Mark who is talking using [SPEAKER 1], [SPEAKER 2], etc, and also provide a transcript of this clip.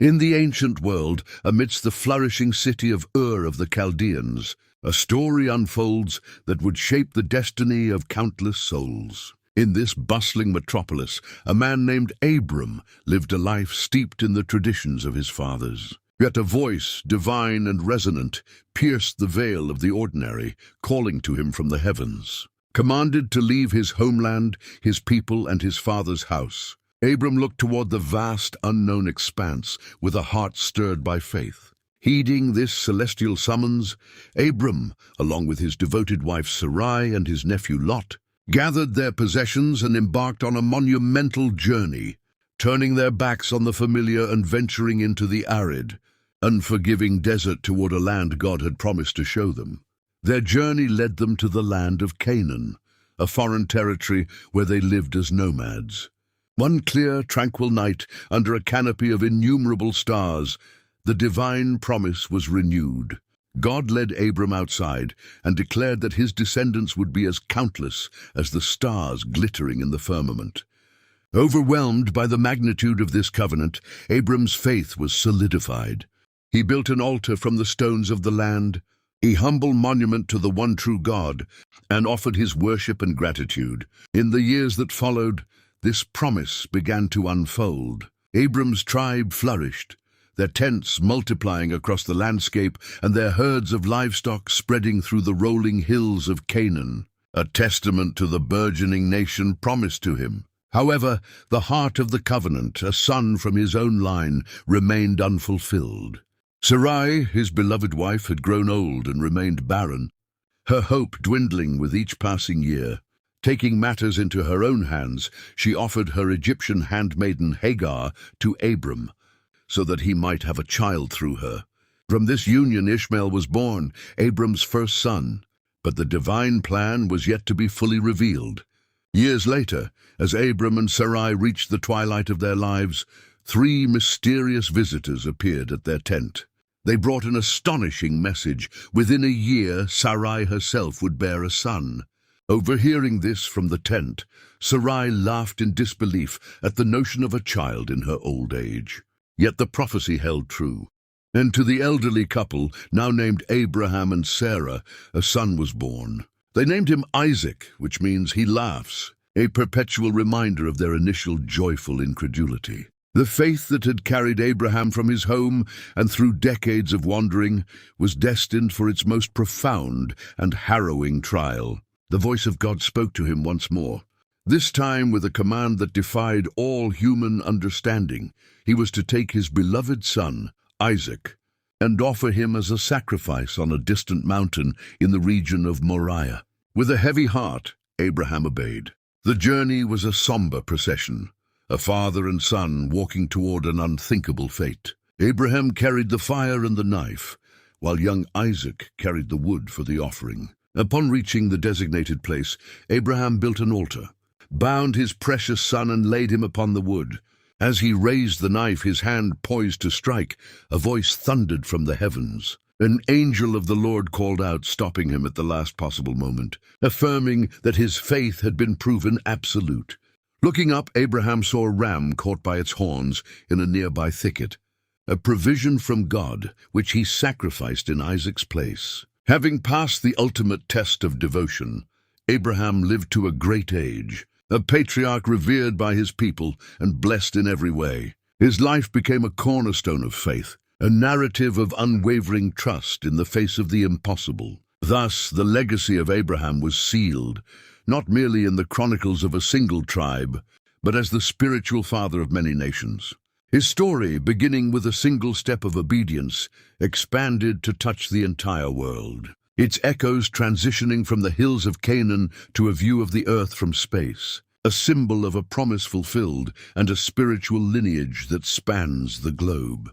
[SPEAKER 1] In the ancient world, amidst the flourishing city of Ur of the Chaldeans, a story unfolds that would shape the destiny of countless souls. In this bustling metropolis, a man named Abram lived a life steeped in the traditions of his fathers. Yet a voice, divine and resonant, pierced the veil of the ordinary, calling to him from the heavens. Commanded to leave his homeland, his people, and his father's house, Abram looked toward the vast, unknown expanse with a heart stirred by faith. Heeding this celestial summons, Abram, along with his devoted wife Sarai and his nephew Lot, gathered their possessions and embarked on a monumental journey, turning their backs on the familiar and venturing into the arid, unforgiving desert toward a land God had promised to show them. Their journey led them to the land of Canaan, a foreign territory where they lived as nomads. One clear, tranquil night, under a canopy of innumerable stars, the divine promise was renewed. God led Abram outside and declared that his descendants would be as countless as the stars glittering in the firmament. Overwhelmed by the magnitude of this covenant, Abram's faith was solidified. He built an altar from the stones of the land, a humble monument to the one true God, and offered his worship and gratitude. In the years that followed, this promise began to unfold. Abram's tribe flourished, their tents multiplying across the landscape and their herds of livestock spreading through the rolling hills of Canaan, a testament to the burgeoning nation promised to him. However, the heart of the covenant, a son from his own line, remained unfulfilled. Sarai, his beloved wife, had grown old and remained barren, her hope dwindling with each passing year. Taking matters into her own hands, she offered her Egyptian handmaiden Hagar to Abram, so that he might have a child through her. From this union Ishmael was born, Abram's first son, but the divine plan was yet to be fully revealed. Years later, as Abram and Sarai reached the twilight of their lives, 3 mysterious visitors appeared at their tent. They brought an astonishing message. Within a year, Sarai herself would bear a son. Overhearing this from the tent, Sarai laughed in disbelief at the notion of a child in her old age. Yet the prophecy held true. And to the elderly couple, now named Abraham and Sarah, a son was born. They named him Isaac, which means he laughs, a perpetual reminder of their initial joyful incredulity. The faith that had carried Abraham from his home and through decades of wandering was destined for its most profound and harrowing trial. The voice of God spoke to him once more, this time with a command that defied all human understanding. He was to take his beloved son, Isaac, and offer him as a sacrifice on a distant mountain in the region of Moriah. With a heavy heart, Abraham obeyed. The journey was a somber procession, a father and son walking toward an unthinkable fate. Abraham carried the fire and the knife, while young Isaac carried the wood for the offering. Upon reaching the designated place, Abraham built an altar, bound his precious son, and laid him upon the wood. As he raised the knife, his hand poised to strike, a voice thundered from the heavens. An angel of the Lord called out, stopping him at the last possible moment, affirming that his faith had been proven absolute. Looking up, Abraham saw a ram caught by its horns in a nearby thicket, a provision from God, which he sacrificed in Isaac's place. Having passed the ultimate test of devotion, Abraham lived to a great age, a patriarch revered by his people and blessed in every way. His life became a cornerstone of faith, a narrative of unwavering trust in the face of the impossible. Thus, the legacy of Abraham was sealed, not merely in the chronicles of a single tribe, but as the spiritual father of many nations. His story, beginning with a single step of obedience, expanded to touch the entire world, its echoes transitioning from the hills of Canaan to a view of the earth from space, a symbol of a promise fulfilled and a spiritual lineage that spans the globe.